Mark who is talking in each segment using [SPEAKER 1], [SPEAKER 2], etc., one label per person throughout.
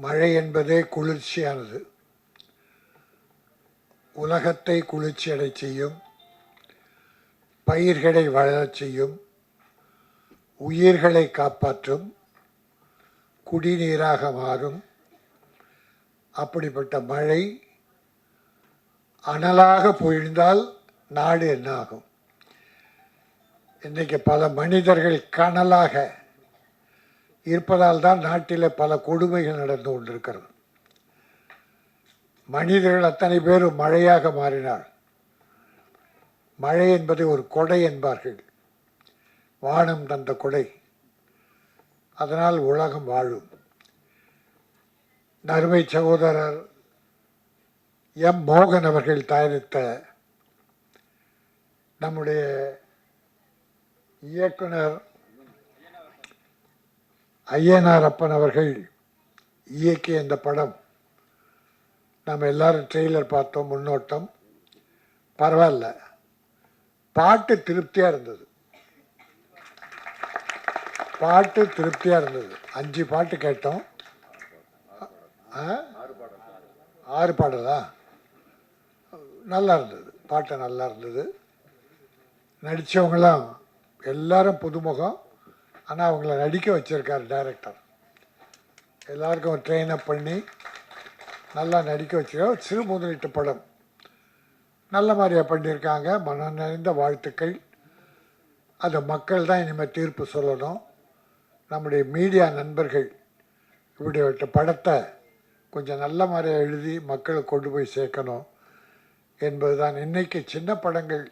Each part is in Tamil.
[SPEAKER 1] மழை என்பதே குளிர்ச்சியானது. உலகத்தை குளிர்ச்சியடை செய்யும், பயிர்களை வளரச் செய்யும், உயிர்களை காப்பாற்றும், குடிநீராக மாறும். அப்படிப்பட்ட மழை அனலாக பொழிந்தால் நாடு என்ன ஆகும்? இன்றைக்கு பல மனிதர்கள் கனலாக இருப்பதால் தான் நாட்டில் பல கொடுமைகள் நடந்து கொண்டிருக்கிறது. மனிதர்கள் அத்தனை பேரும் மழையாக மாறினார். மழை என்பதை ஒரு கொடை என்பார்கள், வானம் தந்த கொடை. அதனால் உலகம் வாழும். அருமை சகோதரர் எம் மோகன் அவர்கள் தயாரித்த நம்முடைய இயக்குனர் ஐயனார் அப்பன் அவர்கள் இயக்கிய இந்த படம், நம்ம எல்லாரும் ட்ரெய்லர் பார்த்தோம், முன்னோட்டம். பரவாயில்ல, பாட்டு திருப்தியாக இருந்தது. பாட்டு திருப்தியாக இருந்தது. 5 பாட்டு கேட்டோம். 6 பாடலா? நல்லா இருந்தது. பாட்டு நல்லா இருந்தது. நடித்தவங்களாம் எல்லாரும் புதுமுகம். ஆனால் அவங்கள நடிக்க வச்சுருக்கார் டைரக்டர். எல்லாருக்கும் ட்ரெயின் அப் பண்ணி நல்லா நடிக்க வச்சுருக்கார். சிறு முதலீட்டு படம் நல்ல மாதிரியாக பண்ணியிருக்காங்க. மனம் நிறைந்த வாழ்த்துக்கள். அது மக்கள் தான் இனிமேல் தீர்ப்பு சொல்லணும். நம்முடைய மீடியா நண்பர்கள் இப்படிப்பட்ட படத்தை கொஞ்சம் நல்ல மாதிரியாக எழுதி மக்களுக்கு கொண்டு போய் சேர்க்கணும் என்பது தான். இன்றைக்கி சின்ன படங்கள்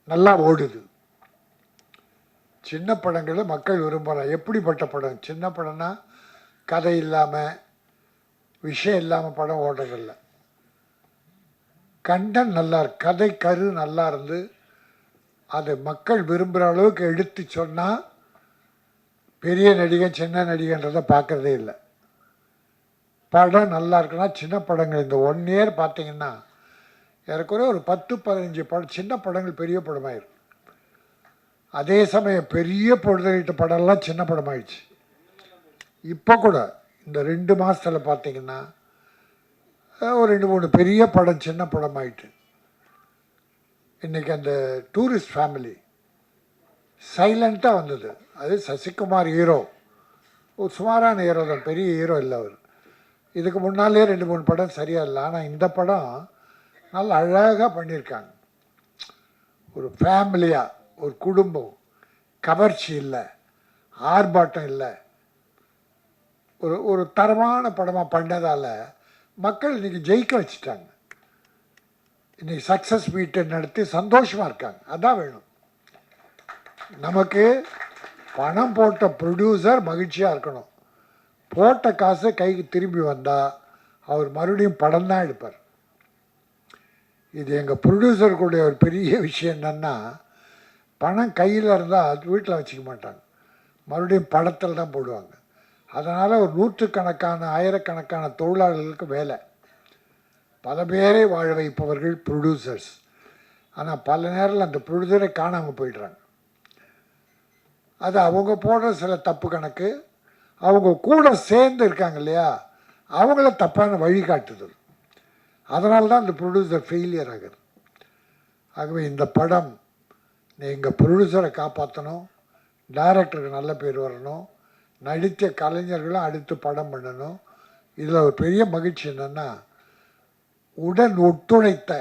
[SPEAKER 1] நல்லா ஓடுது. சின்ன படங்களை மக்கள் விரும்பலாம். எப்படிப்பட்ட படம்? சின்ன படம்னா கதை இல்லாமல், விஷயம் இல்லாமல் படம் ஓடுறதில்ல. கண்டன் நல்லா இருக்கு, கதை கரு நல்லா இருந்து அதை மக்கள் விரும்புகிற அளவுக்கு எடுத்து சொன்னால் பெரிய நடிகன் சின்ன நடிகன்றதை பார்க்குறதே இல்லை. படம் நல்லா இருக்குன்னா சின்ன படங்கள் இந்த 1 இயர் பார்த்தீங்கன்னா ஏறக்குறைய ஒரு 10-15 படம் சின்ன படங்கள் பெரிய படமாயிருக்கு. அதே சமயம் பெரிய பொழுதுகிட்ட படம்லாம் சின்ன படமாயிடுச்சு. இப்போ கூட இந்த 2 மாதத்தில் பார்த்தீங்கன்னா ஒரு 2-3 பெரிய படம் சின்ன படமாயிட்டு. இன்றைக்கி அந்த டூரிஸ்ட் ஃபேமிலி சைலண்ட்டாக வந்தது. அது சசிகுமார் ஹீரோ, ஒரு சுமாரான ஹீரோ தான், பெரிய ஹீரோ இல்லை அவர். இதுக்கு முன்னாலே 2-3 படம் சரியாக இல்லை. ஆனால் இந்த படம் நல்லா அழகாக பண்ணியிருக்காங்க. ஒரு ஃபேமிலியாக, ஒரு குடும்பம், கவர்ச்சி இல்லை, ஆர்ப்பாட்டம் இல்லை, ஒரு தரமான படமாக பண்ணதால் மக்கள் இன்றைக்கி ஜெயிக்க வச்சுட்டாங்க. இன்றைக்கி சக்ஸஸ் மீட்டை நடத்தி சந்தோஷமாக இருக்காங்க. அதான் வேணும் நமக்கு. பணம் போட்ட ப்ரொடியூசர் மகிழ்ச்சியாக இருக்கணும். போட்ட காசு கைக்கு திரும்பி வந்தால் அவர் மறுபடியும் படம் தான் எடுப்பார். இது எங்கள் ப்ரொடியூசருக்குடைய ஒரு பெரிய விஷயம் என்னென்னா, பணம் கையில் இருந்தால் அது வீட்டில் வச்சுக்க மாட்டாங்க, மறுபடியும் படத்தில் தான் போடுவாங்க. அதனால் ஒரு 100கணக்கான 1000கணக்கான தொழிலாளர்களுக்கு வேலை. பல பேரை வாழ வைப்பவர்கள் ப்ரொடியூசர்ஸ். ஆனால் பல நேரத்தில் அந்த ப்ரொடியூசரை காணாமல் போயிடுறாங்க. அது அவங்க போடுற சில தப்பு கணக்கு, அவங்க கூட சேர்ந்து இருக்காங்க இல்லையா, அவங்கள தப்பான வழிகாட்டுதல். அதனால தான் இந்த ப்ரொடியூசர் ஃபெயிலியர் ஆகுது. ஆகவே இந்த படம் எங்கள் ப்ரொடியூசரை காப்பாற்றணும், டைரக்டருக்கு நல்ல பேர் வரணும், நடித்த கலைஞர்களும் அடுத்து படம் பண்ணணும். இதில் ஒரு பெரிய மகிழ்ச்சி என்னென்னா, உடன் ஒத்துழைத்த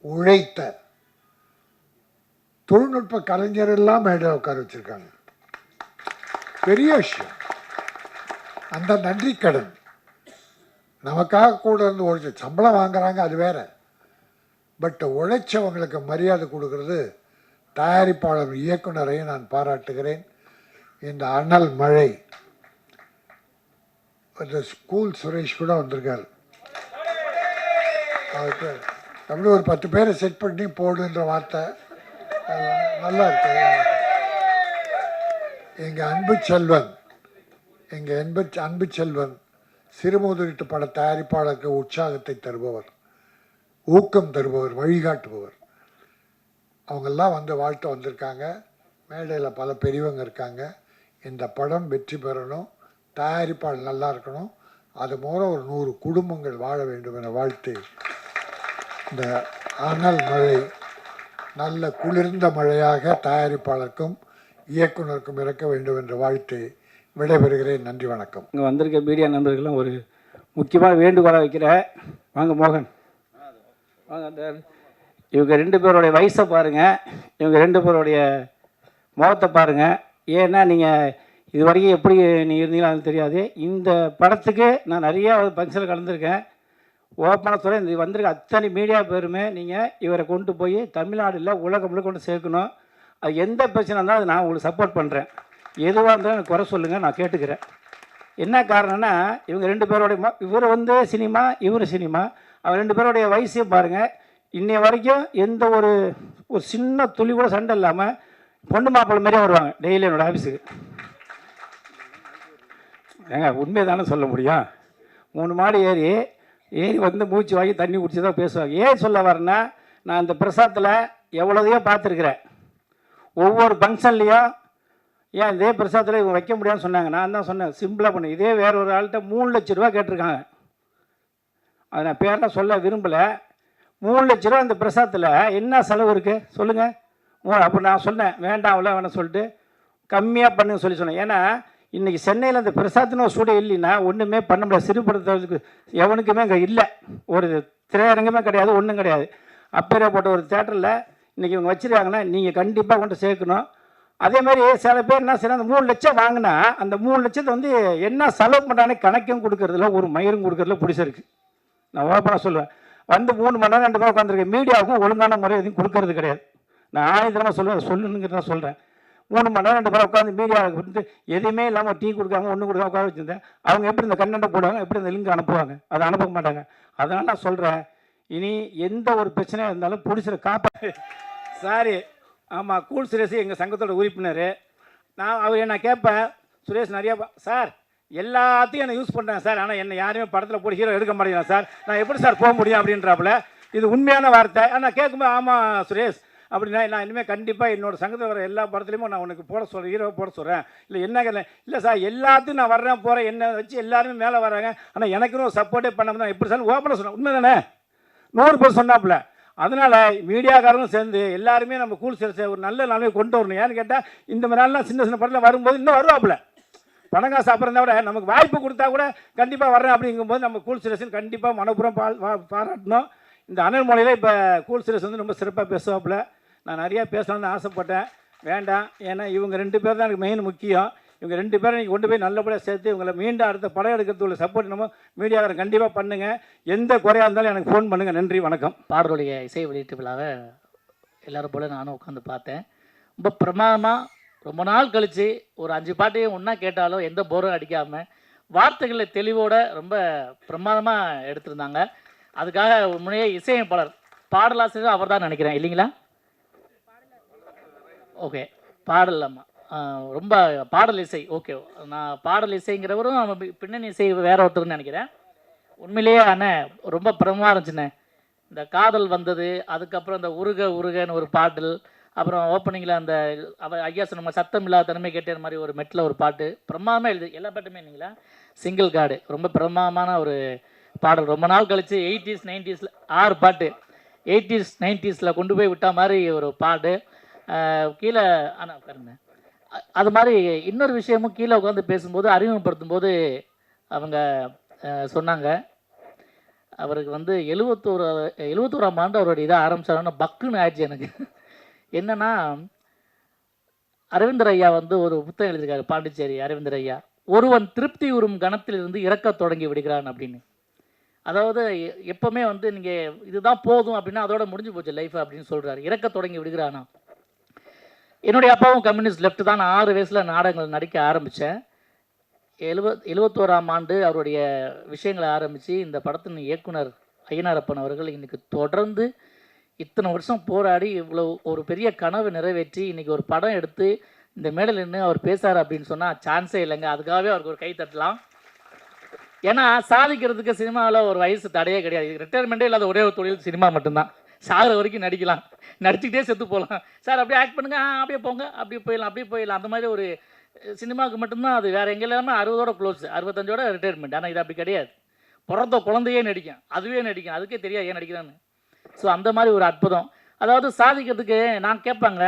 [SPEAKER 1] உழைத்த தொழில்நுட்ப கலைஞர் எல்லாம் மேடையில் உட்கார வச்சுருக்காங்க. பெரிய விஷயம். அந்த நன்றி கடன் நமக்காக கூட இருந்து உழைச்சி சம்பளம் வாங்குறாங்க, அது வேற. பட் உழைச்சவங்களுக்கு மரியாதை கொடுக்கறது தயாரிப்பாளர் இயக்குனரையும் நான் பாராட்டுகிறேன். இந்த அனல் மழை, இந்த ஸ்கூல் சுரேஷ் கூட வந்திருக்கார். அவருக்கு அப்படி ஒரு 10 பேரை செட் பண்ணி போடுன்ற வார்த்தை நல்லா இருக்கு. எங்கள் அன்பு செல்வன், அன்பு செல்வன் சிறுமுதலீட்டு பட தயாரிப்பாளருக்கு உற்சாகத்தை தருபவர், ஊக்கம் தருபவர், வழிகாட்டுபவர். அவங்கெல்லாம் வந்து வாழ்த்து வந்திருக்காங்க. மேடையில் பல பெரியவங்க இருக்காங்க. இந்த படம் வெற்றி பெறணும், தயாரிப்பாளர் நல்லா இருக்கணும், அது மூலம் ஒரு 100 குடும்பங்கள் வாழ வேண்டும் என வாழ்த்து இந்த அனல் மழை நல்ல குளிர்ந்த மழையாக தயாரிப்பாளருக்கும் இயக்குனருக்கும் இருக்க வேண்டும் என்று வாழ்த்து விடைபெறுகிறேன். நன்றி, வணக்கம்.
[SPEAKER 2] இங்கே வந்திருக்க மீடியா நண்பர்களும் ஒரு முக்கியமான வேண்டுகோளாக வைக்கிறேன். வாங்க மோகன், வாங்க. அந்த இவங்க 2 பேருடைய வயசை பாருங்கள், இவங்க 2 பேருடைய முகத்தை பாருங்கள். ஏன்னா நீங்கள் இது வரைக்கும் எப்படி நீங்கள் இருந்தீங்களோ தெரியாது. இந்த படத்துக்கு நான் நிறையா ஃபங்க்ஷனில் கலந்துருக்கேன். ஓப்பனாக சொல்ல, இந்த வந்திருக்க அத்தனை மீடியா பேருமே நீங்கள் இவரை கொண்டு போய் தமிழ்நாடு இல்லை உலகம் முழுக்க கொண்டு சேர்க்கணும். அது எந்த பிரச்சனை இருந்தாலும் அது நான் உங்களுக்கு சப்போர்ட் பண்ணுறேன். எதுவாக இருந்தாலும் எனக்கு குறை சொல்லுங்கள், நான் கேட்டுக்கிறேன். என்ன காரணம்னா இவங்க 2 பேரோடைய இவர் சினிமா, இவர் சினிமா. அவங்க 2 பேருடைய வயசையும் பாருங்கள். இன்னைய வரைக்கும் எந்த ஒரு சின்ன துளி கூட சண்டை இல்லாமல் பொண்ணு மாப்பிள்ளை மாதிரியே வருவாங்க டெய்லி என்னோடய ஆஃபீஸுக்கு. ஏங்க உண்மையை தானே சொல்ல முடியும். 3 மாடி ஏறி வந்து மூச்சு வாங்கி தண்ணி குடிச்சு தான் பேசுவாங்க. ஏன் சொல்ல வரேன்னா, நான் இந்த பிரசாதத்தில் எவ்வளோதையோ பார்த்துருக்குறேன். ஒவ்வொரு ஃபங்க்ஷன்லேயும் ஏன் இதே பிரசாதத்தில் இவங்க வைக்க முடியாதுன்னு சொன்னாங்க. நான் தான் சொன்னேன், சிம்பிளாக பண்ணு. இதே வேற ஒரு ஆள்கிட்ட 3 லட்ச ரூபா கேட்டிருக்காங்க. அதை நான் பேரெலாம் சொல்ல விரும்பலை. 3 லட்ச ரூபா இந்த பிரசாதத்தில் என்ன செலவு இருக்குது சொல்லுங்கள். அப்போ நான் சொன்னேன், வேண்டாம் அவ்வளோ வேணாம் சொல்லிட்டு கம்மியாக பண்ணுங்க சொன்னேன். ஏன்னா இன்றைக்கி சென்னையில் அந்த பிரசாத்னு ஒரு ஸ்டூடியோ இல்லைன்னா ஒன்றுமே பண்ண முடியாது. சிறுபடுத்துறதுக்கு எவனுக்குமே இங்கே இல்லை. ஒரு திரையரங்கமே கிடையாது, ஒன்றும் கிடையாது. அப்பேற்பட்ட ஒரு தேட்டரில் இன்றைக்கி இவங்க வச்சுருக்காங்கன்னா நீங்கள் கண்டிப்பாக கொண்டு சேர்க்கணும். அதேமாதிரி சில பேர் என்ன செய்யணும், அந்த 3 லட்சம் வாங்கினா அந்த 3 லட்சத்தை என்ன செலவு பண்ணுறானே கணக்கும் கொடுக்கறதுல ஒரு மயிரும் கொடுக்கறதுல பிடிச்சிருக்கு. நான் ஓப்பனாக சொல்லுவேன். 3 மணி நேரம் 2 மணி நேரம் உட்காந்துருக்கேன். மீடியாவுக்கும் ஒழுங்கான முறை எதுவும் கொடுக்கறது கிடையாது. நான் ஆயுதமாக சொல்லுவேன், சொல்லணுங்கிறத சொல்கிறேன். 3 மணி நேரம் 2 பேர் உட்காந்து மீடியாவுக்கு வந்து எதுவுமே இல்லாமல் டீ கொடுக்காம ஒன்று கொடுக்காம உட்கார வச்சுருந்தேன். அவங்க எப்படி இந்த கண்டென்ட்டை போடுவாங்க, எப்படி இந்த லிங்க் அனுப்புவாங்க? அதை அனுப்ப மாட்டாங்க. அதனால் நான் சொல்கிறேன், இனி எந்த ஒரு பிரச்சனையாக இருந்தாலும் பிடிச்சிட சாரி. ஆமாம், கூல் சுரேஷ் எங்கள் சங்கத்தோட உறுப்பினர். நான் கேட்பேன், சுரேஷ் நிறையா சார் எல்லாத்தையும் என்னை யூஸ் பண்ணுறேன் சார், ஆனால் என்னை யாருமே படத்தில் போட்டு ஹீரோ எடுக்க மாட்டேங்கிறேன் சார், நான் எப்படி சார் போக முடியும் அப்படின்றாப்புல. இது உண்மையான வார்த்தை. ஆனால் கேட்கும்போது ஆமாம் சுரேஷ் அப்படின்னா, நான் இனிமேல் கண்டிப்பாக என்னோடய சங்கத்தில் வர எல்லா படத்துலையுமே நான் உனக்கு போட சொல்கிறேன், ஹீரோவை போட சொல்கிறேன். இல்லை சார் எல்லாத்தையும் நான் வர்றேன் போகிறேன், என்னை வச்சு எல்லாருமே மேலே வராங்க, ஆனால் எனக்குன்னு ஒரு சப்போர்ட்டே பண்ண தான் எப்படி சார் ஓப்பனாக சொன்னேன். உண்மை தானே? 100 பேர் சொன்னாப்புல. அதனால் மீடியாக்காரங்களும் சேர்ந்து எல்லாருமே நம்ம கூல் சேர்த்து ஒரு நல்ல நிலைமை கொண்டு வரணும். ஏன்னு கேட்டால் இந்த மாதிரி நாள்லாம் சின்ன சின்ன படத்தில் வரும்போது இன்னும் வருவாப்புல. பணம் காசு அப்புறம் இருந்தால் கூட நமக்கு வாய்ப்பு கொடுத்தா கூட கண்டிப்பாக வர்றேன் அப்படிங்கும்போது நம்ம கூல் சுரேஷன் கண்டிப்பாக மனப்புறம் பாராட்டணும். இந்த அனல் மொழியில் இப்போ கூல் சுரேஷ் ரொம்ப சிறப்பாக பேசுவாப்புல. நான் நிறையா பேசணும்னு ஆசைப்பட்டேன், வேண்டாம். ஏன்னா இவங்க 2 பேர் தான் எனக்கு மெயின் முக்கியம். இவங்க 2 பேரும் நீங்கள் கொண்டு போய் நல்லபடியாக சேர்த்து இவங்களை மீண்டும் அடுத்த படம் எடுக்கிறதுக்கு உள்ள சப்போர்ட் நம்ம மீடியாவை கண்டிப்பாக பண்ணுங்கள். எந்த குறையாக இருந்தாலும் எனக்கு ஃபோன் பண்ணுங்கள். நன்றி, வணக்கம்.
[SPEAKER 3] பாடலுடைய இசை வெளியீட்டு விழாவை எல்லோரும் போல் நானும் உட்காந்து பார்த்தேன். ரொம்ப பிரமாதமாக ரொம்ப நாள் கழித்து ஒரு 5 பாட்டையும் ஒன்றா கேட்டாலும் எந்த போரும் அடிக்காமல் வார்த்தைகளில் தெளிவோடு ரொம்ப பிரமாதமாக எடுத்திருந்தாங்க. அதுக்காக முன்னையே இசையமைப்பாளர் பாடலாசிரியர் அவர் தான் நினைக்கிறேன், இல்லைங்களா? ஓகே, பாடலாமா ரொம்ப பாடல் இசை. ஓகே, நான் பாடல் இசைங்கிறவரும் பின்னணி இசை வேற ஒருத்தர்னு நினைக்கிறேன். உண்மையிலேயே அண்ணன் ரொம்ப பிரமாதமாக இருந்துச்சுண்ணே. இந்த காதல் வந்தது, அதுக்கப்புறம் இந்த உருக உருகன்னு ஒரு பாடல், அப்புறம் ஓப்பனிங்கில் அந்த ஐயா நம்ம சத்தம் இல்லாத தனிமை கேட்ட மாதிரி ஒரு மெட்டில் ஒரு பாட்டு பிரமாதமாக எழுது. எல்லா பாட்டுமே இல்லைங்களா? சிங்கிள் கார்டு ரொம்ப பிரமாதமான ஒரு பாடல். ரொம்ப நாள் கழித்து 80s 90s 6 பாட்டு 80s 90s கொண்டு போய் விட்டா மாதிரி ஒரு பாட்டு. கீழே ஆனால் உட்காருங்க. அது மாதிரி இன்னொரு விஷயமும் கீழே உட்காந்து பேசும்போது அறிமுகப்படுத்தும் போது அவங்க சொன்னாங்க, அவருக்கு 71ஆம் ஆண்டு அவருடைய இதை ஆரம்பிச்சாருன்னா பக்குன்னு ஆயிடுச்சு எனக்கு. என்னன்னா, அரவிந்தர் ஐயா ஒரு புத்தகம் எழுதியிருக்காரு, பாண்டிச்சேரி அரவிந்தர் ஐயா, ஒருவன் திருப்தி உறும் கணத்திலிருந்து இறக்க தொடங்கி விடுகிறான் அப்படின்னு. அதாவது எப்பவுமே நீங்கள் இதுதான் போதும் அப்படின்னா அதோட முடிஞ்சு போச்சு லைஃப் அப்படின்னு சொல்கிறாரு. இறக்க தொடங்கி விடுகிறானா. என்னுடைய அப்பாவும் கம்யூனிஸ்ட் லெஃப்ட் தான். நான் 6 வயசில் நாடகங்கள் நடிக்க ஆரம்பித்தேன். 71ஆம் ஆண்டு அவருடைய விஷயங்களை ஆரம்பித்து இந்த படத்தின் இயக்குனர் ஐயனாரப்பன் அவர்கள் இன்றைக்கி தொடர்ந்து இத்தனை வருஷம் போராடி இவ்வளோ ஒரு பெரிய கனவு நிறைவேற்றி இன்றைக்கி ஒரு படம் எடுத்து இந்த மேடையில் நின்று அவர் பேசுகிறார் அப்படின்னு சொன்னால் சான்ஸே இல்லைங்க. அதுக்காகவே அவருக்கு ஒரு கை தட்டலாம். ஏன்னா சாதிக்கிறதுக்கு சினிமாவில் ஒரு வயசு தடையே கிடையாது. ரிட்டையர்மெண்ட்டே இல்லாத ஒரே ஒரு தொழில் சினிமா மட்டும்தான். சாகிற வரைக்கும் நடிக்கலாம், நடிச்சுக்கிட்டே செத்து போகலாம். சார் அப்படியே ஆக்ட் பண்ணுங்க, அப்படியே போங்க, அப்படியே போயிடலாம், அப்படியே போயிடலாம். அந்த மாதிரி ஒரு சினிமாவுக்கு மட்டும்தான் அது, வேறு எங்கே இல்லாமல் 60ஓட க்ளோஸ், 65ஓட ரிட்டையர்மெண்ட். ஆனால் இது அப்படி கிடையாது. பிறந்த குழந்தையே நடிக்கும், அதுவே நடிக்கும், அதுக்கே தெரியாது ஏன் நடிக்கிறான்னு. ஸோ அந்த மாதிரி ஒரு அற்புதம். அதாவது சாதிக்கிறதுக்கு நான் கேட்பாங்க,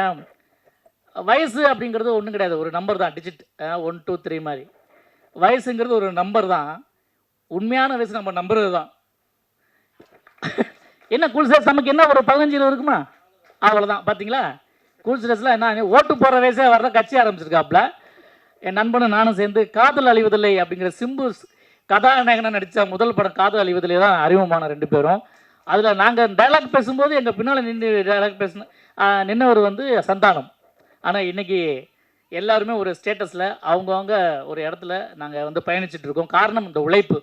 [SPEAKER 3] வயசு அப்படிங்கிறது ஒன்றும் கிடையாது, ஒரு நம்பர் தான், டிஜிட் 1 2 3 மாதிரி. வயசுங்கிறது ஒரு நம்பர் தான், உண்மையான வயசு நம்ம நம்புறது தான். என்ன கூல் ஸ்டேஸ் நமக்கு என்ன ஒரு 15 இருக்குமா, அவ்வளோதான். பார்த்தீங்களா, கூல் ஸ்டேஸில் என்ன ஓட்டு போகிற வயசே வர்ற கட்சி ஆரம்பிச்சிருக்காப்புல. என் நண்பனும் நானும் சேர்ந்து காதல் அழிவதில்லை அப்படிங்கிற சிம்பு கதாநாயகனாக நடித்த முதல் படம் காதல் அழிவதில்லை தான் அறிமுகமான 2 பேரும். அதில் நாங்கள் டைலாக் பேசும்போது எங்கள் பின்னால் நின்று டைலாக் நின்னவர் வந்து சந்தானம். ஆனால் இன்றைக்கி எல்லாருமே ஒரு ஸ்டேட்டஸில் அவங்கவுங்க ஒரு இடத்துல நாங்கள் வந்து பயணிச்சுட்டு இருக்கோம். காரணம் இந்த உழைப்பு.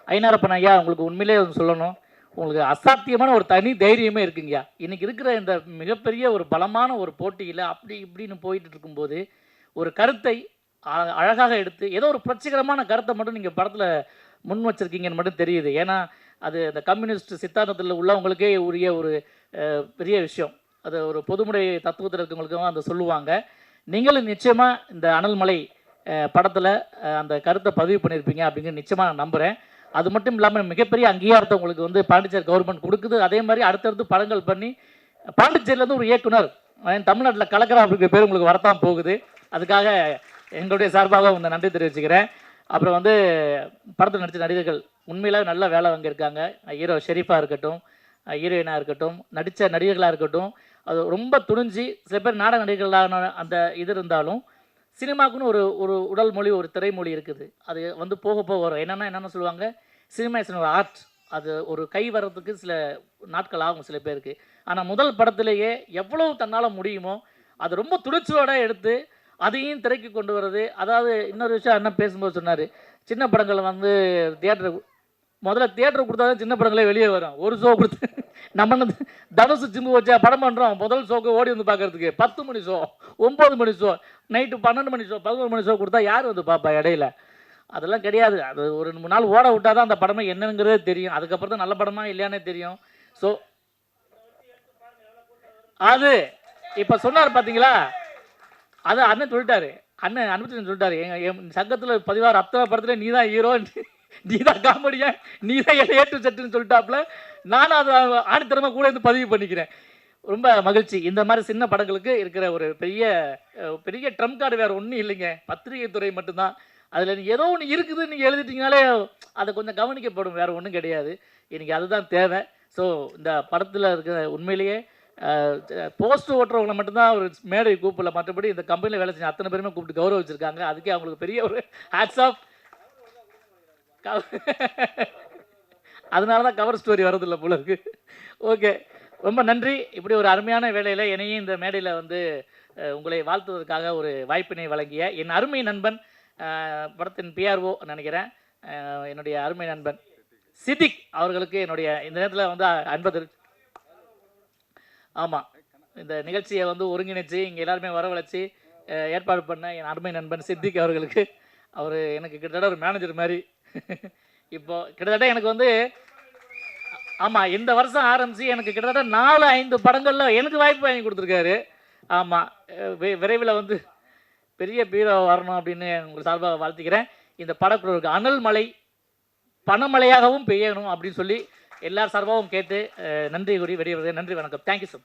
[SPEAKER 3] ஐநாரப்பன் ஐயா, உங்களுக்கு உண்மையிலே சொல்லணும், உங்களுக்கு அசாத்தியமான ஒரு தனி தைரியமே இருக்குங்கய்யா. இன்றைக்கி இருக்கிற இந்த மிகப்பெரிய ஒரு பலமான ஒரு போட்டியில் அப்படி இப்படின்னு போயிட்டு இருக்கும்போது ஒரு கருத்தை அழகாக எடுத்து ஏதோ ஒரு புரட்சிகரமான கருத்தை மட்டும் நீங்கள் படத்தில் முன் வச்சுருக்கீங்கன்னு மட்டும் தெரியுது. ஏன்னா அது இந்த கம்யூனிஸ்ட் சித்தாந்தத்தில் உள்ளவங்களுக்கே உரிய ஒரு பெரிய விஷயம். அது ஒரு பொதுமுறை தத்துவத்தில் இருக்கவங்களுக்கும் அந்த சொல்லுவாங்க. நீங்களும் நிச்சயமாக இந்த அனல்மலை படத்தில் அந்த கருத்தை பதிவு பண்ணியிருப்பீங்க அப்படிங்கிற நிச்சயமாக நான் நம்புகிறேன். அது மட்டும் இல்லாமல் மிகப்பெரிய அங்கீகாரத்தை உங்களுக்கு வந்து பாண்டிச்சேரி கவர்மெண்ட் கொடுக்குது. அதே மாதிரி அடுத்தடுத்து படங்கள் பண்ணி பாண்டிச்சேரியிலேருந்து ஒரு இயக்குனர் தமிழ்நாட்டில் கலக்கிறா அப்படிங்கிற பேர் உங்களுக்கு வரத்தான் போகுது. அதுக்காக எங்களுடைய சார்பாக உங்களை நன்றி தெரிவிச்சுக்கிறேன். அப்புறம் வந்து படத்தில் நடித்த நடிகர்கள் உண்மையில நல்ல வேலை வாங்கியிருக்காங்க. ஹீரோ ஷெரீஃபாக இருக்கட்டும், ஹீரோயினாக இருக்கட்டும், நடித்த நடிகர்களாக இருக்கட்டும், அது ரொம்ப துணிஞ்சு, சில பேர் நாடக நடிகர்களான அந்த இது இருந்தாலும் சினிமாவுக்குன்னு ஒரு ஒரு உடல் மொழி, ஒரு திரைமொழி இருக்குது. அது வந்து போக போக வரும். என்னென்ன சொல்லுவாங்க, சினிமா இஸ் ஒரு ஆர்ட். அது ஒரு கை வர்றதுக்கு சில நாட்கள் ஆகும் சில பேருக்கு. ஆனால் முதல் படத்திலேயே எவ்வளவு தன்னால் முடியுமோ அது ரொம்ப துணிச்சலோடு எடுத்து அதையும் திரைக்கு கொண்டு வர்றது. அதாவது இன்னொரு விஷயம் அண்ணன் பேசும்போது சொன்னார், சின்ன படங்கள் வந்து முதல்ல தியேட்டருக்கு கொடுத்தா தான் சின்ன படங்களே வெளியே வரும். ஒரு ஷோ கொடுத்து நம்ம தனுசு சிம்பு வச்சா படம் பண்ணுறோம், முதல் ஷோக்கு ஓடி வந்து பார்க்குறதுக்கு 10 மணி ஷோ, 9 மணி ஷோ, நைட்டு 12 மணி ஷோ, 11 மணி ஷோ கொடுத்தா யார் வந்து பார்ப்பா இடையில? அதெல்லாம் கிடையாது. அது ஒரு 3 நாள் ஓட விட்டால் தான் அந்த படமே என்னங்கிறதே தெரியும். அதுக்கப்புறம் தான் நல்ல படமா இல்லையானே தெரியும். ஸோ அது இப்போ சொன்னார் பார்த்தீங்களா, அது அண்ணன் சொல்லிட்டாரு, அண்ணன் அனுப்பிச்சு சொல்லிட்டாரு, என் சங்கத்தில் பதிவார் அத்தனை படத்தில் நீ தான் ஹீரோ, நீ தான் காமெடியா, நீ தான் ஏட்டு சட்டுன்னு சொல்லிட்டாப்புல. நானும் அதை ஆணித்தரமாக கூட இருந்து பதிவு பண்ணிக்கிறேன். ரொம்ப மகிழ்ச்சி. இந்த மாதிரி சின்ன படங்களுக்கு இருக்கிற ஒரு பெரிய பெரிய ட்ரம் கார்டு வேறு ஒன்றும் இல்லைங்க, பத்திரிகை துறை மட்டும்தான். அதில் ஏதோ ஒன்று இருக்குது நீங்கள் எழுதிட்டிங்கனாலே அதை கொஞ்சம் கவனிக்கப்படும், வேறு ஒன்றும் கிடையாது. எனக்கு அதுதான் தேவை. ஸோ இந்த படத்தில் இருக்கிற உண்மையிலேயே போஸ்ட் ஓட்டுறவங்களை மட்டும்தான் ஒரு மேடை கூப்பிடல, மற்றபடி இந்த கம்பெனியில் வேலை செஞ்ச அத்தனை பேருமே கூப்பிட்டு கௌரவிச்சிருக்காங்க. அதுக்கே அவங்களுக்கு பெரிய ஒரு ஹேட்ஸ் ஆஃப். அதனால தான் கவர் ஸ்டோரி வரதில்லை போல இருக்கு. ஓகே, ரொம்ப நன்றி. இப்படி ஒரு அருமையான வேலையில் என்னையும் இந்த மேடையில் வந்து உங்களை வாழ்த்துவதற்காக ஒரு வாய்ப்பினை வழங்கிய என் அருமை நண்பன், படத்தின் பிஆர்ஓ நினைக்கிறேன், என்னுடைய அருமை நண்பன் சித்திக் அவர்களுக்கு என்னுடைய இந்த நேரத்தில் வந்து அன்பு. ஆமாம், இந்த நிகழ்ச்சியை வந்து ஒருங்கிணைச்சு இங்கே எல்லாருமே வரவழைச்சி ஏற்பாடு பண்ண என் அருமை நண்பன் சித்திக் அவர்களுக்கு, அவர் எனக்கு கிட்டத்தட்ட ஒரு மேனேஜர் மாதிரி. இப்போது கிட்டத்தட்ட எனக்கு வந்து ஆமாம், இந்த வருஷம் ஆரம்பித்து எனக்கு கிட்டத்தட்ட 4-5 படங்களில் எனக்கு வாய்ப்பு வாங்கி கொடுத்துருக்காரு. ஆமாம், விரைவில் வந்து பெரிய ஹீரோ வரணும் அப்படின்னு உங்களுக்கு சார்பாக வாழ்த்துக்கிறேன். இந்த படக்குழுவுக்கு அனல் மழை பணமழையாகவும் பெய்யணும் அப்படின்னு சொல்லி எல்லார் சார்பாகவும் கேட்டு நன்றி கூறி வெளியே வருது. நன்றி, வணக்கம். Thank you sir.